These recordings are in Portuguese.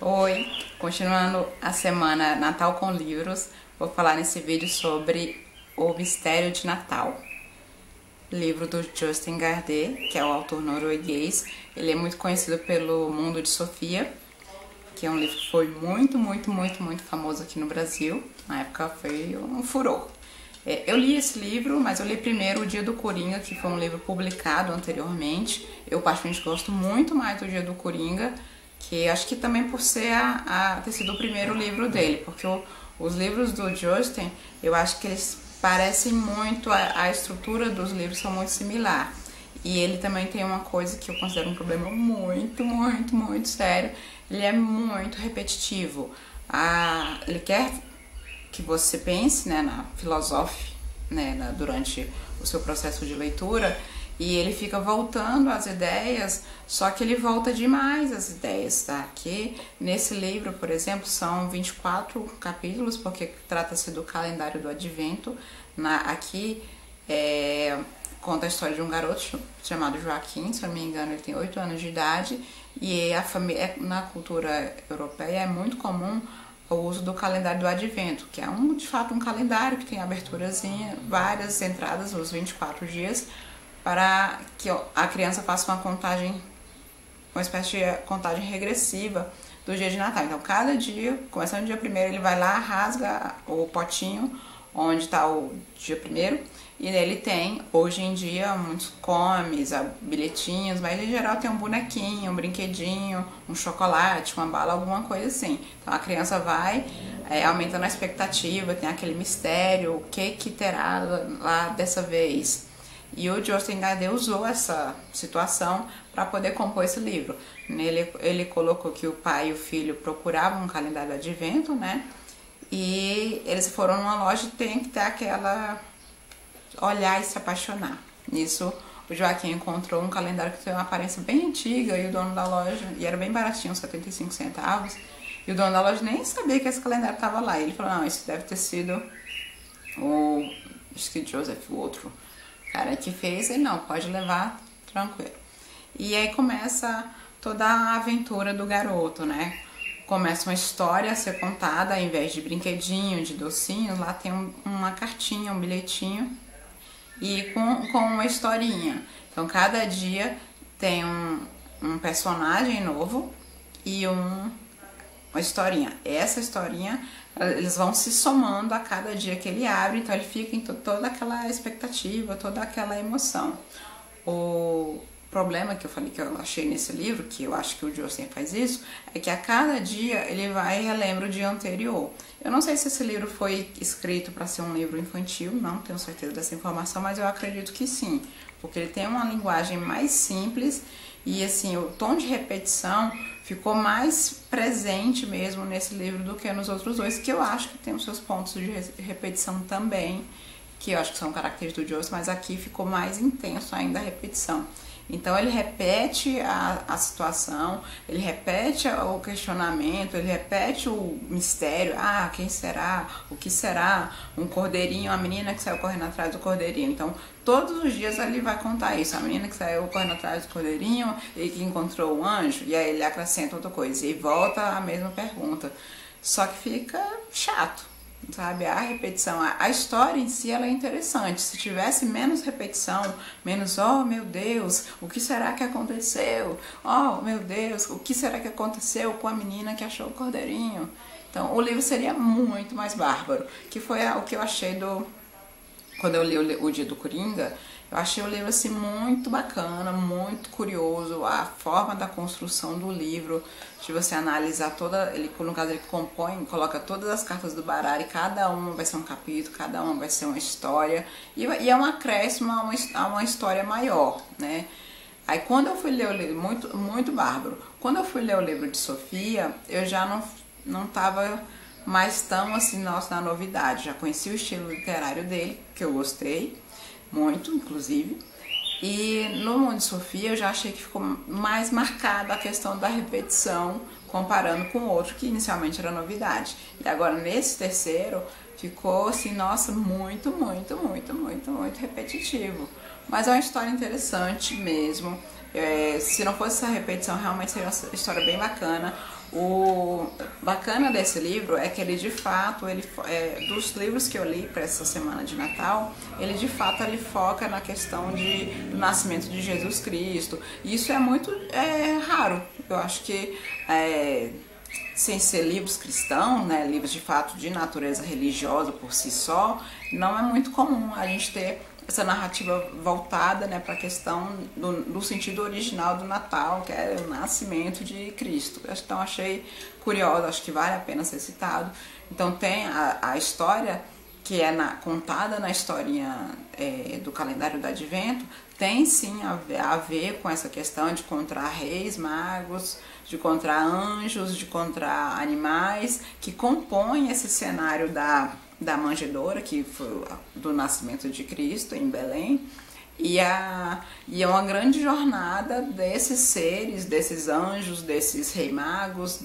Oi, continuando a semana Natal com Livros, vou falar nesse vídeo sobre O Mistério de Natal, livro do Jostein Gaarder, que é o autor norueguês. Ele é muito conhecido pelo Mundo de Sofia, que é um livro que foi muito famoso aqui no Brasil. Na época foi um furor. Eu li esse livro, mas eu li primeiro O Dia do Coringa, que foi um livro publicado anteriormente. Eu particularmente gosto muito mais do Dia do Coringa, que acho que também por ser ter sido o primeiro livro dele, porque os livros do Jostein, eu acho que eles parecem muito, a estrutura dos livros são muito similar. E ele também tem uma coisa que eu considero um problema muito sério. Ele é muito repetitivo. Ele quer que você pense, né, na filosofia, né, durante o seu processo de leitura, e ele fica voltando às ideias, só que ele volta demais às ideias, tá? Aqui, nesse livro, por exemplo, são 24 capítulos, porque trata-se do calendário do Advento. Aqui conta a história de um garoto chamado Joaquim, se eu não me engano, ele tem 8 anos de idade, e a família, na cultura europeia é muito comum o uso do calendário do Advento, que é de fato um calendário que tem aberturazinha, várias entradas, os 24 dias, para que a criança faça uma espécie de contagem regressiva do dia de Natal. Então, cada dia, começando no dia 1º, ele vai lá, rasga o potinho onde está o dia 1º, e nele tem, hoje em dia, muitos comes, bilhetinhos, mas em geral tem um bonequinho, um brinquedinho, um chocolate, uma bala, alguma coisa assim. Então a criança vai aumentando a expectativa, tem aquele mistério, o que terá lá dessa vez. E o Jostein Gaarder usou essa situação para poder compor esse livro. Nele ele colocou que o pai e o filho procuravam um calendário de Advento, né? E eles foram numa loja e tem que ter aquela olhar e se apaixonar. Nisso, o Joaquim encontrou um calendário que tem uma aparência bem antiga, e o dono da loja, e era bem baratinho, 75 centavos, e o dono da loja nem sabia que esse calendário estava lá. E ele falou, não, isso deve ter sido acho que Joseph, o outro cara que fez. Ele, não, pode levar, tranquilo. E aí começa toda a aventura do garoto, né? Começa uma história a ser contada, ao invés de brinquedinho, de docinhos, lá tem uma cartinha, um bilhetinho, e com uma historinha. Então, cada dia tem um personagem novo e uma historinha. Essa historinha, eles vão se somando a cada dia que ele abre, então ele fica em toda aquela expectativa, toda aquela emoção. O problema que eu falei que eu achei nesse livro, que eu acho que o Jostein faz isso, é que a cada dia ele vai e relembra o dia anterior. Eu não sei se esse livro foi escrito para ser um livro infantil, não tenho certeza dessa informação, mas eu acredito que sim, porque ele tem uma linguagem mais simples e assim, o tom de repetição ficou mais presente mesmo nesse livro do que nos outros dois, que eu acho que tem os seus pontos de repetição também, que eu acho que são características do Jostein, mas aqui ficou mais intenso ainda a repetição. Então ele repete a situação, ele repete o questionamento, ele repete o mistério. Quem será? O que será? Um cordeirinho, a menina que saiu correndo atrás do cordeirinho. Então todos os dias ele vai contar isso. A menina que saiu correndo atrás do cordeirinho e que encontrou o anjo. E aí ele acrescenta outra coisa e volta a mesma pergunta. Só que fica chato, sabe? A repetição, a história em si ela é interessante. Se tivesse menos repetição, menos, oh meu Deus, o que será que aconteceu? Oh meu Deus, o que será que aconteceu com a menina que achou o cordeirinho? Então o livro seria muito mais bárbaro, que foi o que eu achei quando eu li o Dia do Coringa. Eu achei o livro assim muito bacana, muito curioso, a forma da construção do livro, de você analisar no caso ele coloca todas as cartas do baralho, e cada uma vai ser um capítulo, cada uma vai ser uma história, e é um acréscimo a uma história maior, né? Aí quando eu fui ler o livro, muito bárbaro, quando eu fui ler o livro de Sofia, eu já não tava mais tão assim, nossa, na novidade, já conheci o estilo literário dele, que eu gostei muito, inclusive. E no Mundo de Sofia eu já achei que ficou mais marcada a questão da repetição, comparando com o outro, que inicialmente era novidade. E agora nesse terceiro ficou assim, nossa, muito repetitivo. Mas é uma história interessante mesmo. Se não fosse essa repetição, realmente seria uma história bem bacana. O bacana desse livro é que ele de fato, dos livros que eu li para essa semana de Natal, ele de fato ele foca na questão do nascimento de Jesus Cristo. E isso é muito raro. Eu acho que sem ser livros cristãos, né, livros de fato de natureza religiosa por si só, não é muito comum a gente ter essa narrativa voltada, né, para a questão do sentido original do Natal, que é o nascimento de Cristo. Então achei curioso, acho que vale a pena ser citado. Então tem a história que é contada na historinha do calendário do Advento, tem sim a ver com essa questão de encontrar reis, magos, de encontrar anjos, de encontrar animais que compõem esse cenário da manjedoura, que foi do nascimento de Cristo em Belém. E é uma grande jornada desses seres, desses anjos, desses reis magos,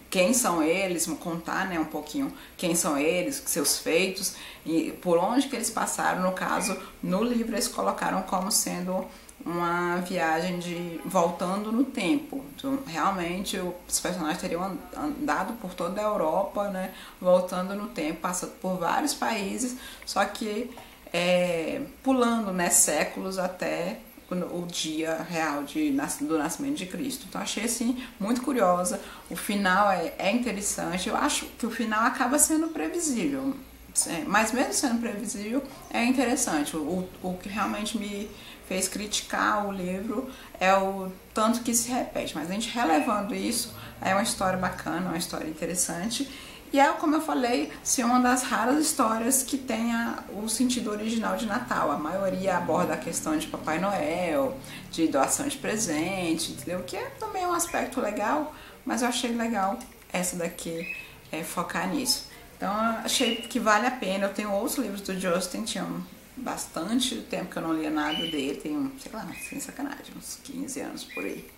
quem são eles, contar, né, um pouquinho quem são eles, seus feitos e por onde que eles passaram. No caso, no livro eles colocaram como sendo uma viagem voltando no tempo. Então, realmente os personagens teriam andado por toda a Europa, né, voltando no tempo, passando por vários países, só que pulando, né, séculos até o dia real do nascimento de Cristo. Então achei assim muito curiosa. O final é interessante. Eu acho que o final acaba sendo previsível, mas mesmo sendo previsível é interessante. O que realmente me fez criticar o livro é o tanto que se repete, mas a gente relevando isso, é uma história bacana, uma história interessante. E como eu falei, ser uma das raras histórias que tenha o sentido original de Natal. A maioria aborda a questão de Papai Noel, de doação de presente, entendeu? Que também um aspecto legal, mas eu achei legal essa daqui, focar nisso. Então eu achei que vale a pena. Eu tenho outros livros do Justin, tinha bastante tempo que eu não lia nada dele, tem, sei lá, sem sacanagem, uns 15 anos por aí.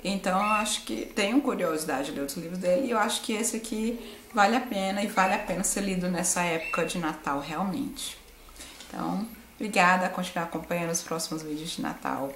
Então eu acho que tenho curiosidade de ler outros livros dele e eu acho que esse aqui vale a pena e vale a pena ser lido nessa época de Natal realmente. Então, obrigada, continuar acompanhando os próximos vídeos de Natal.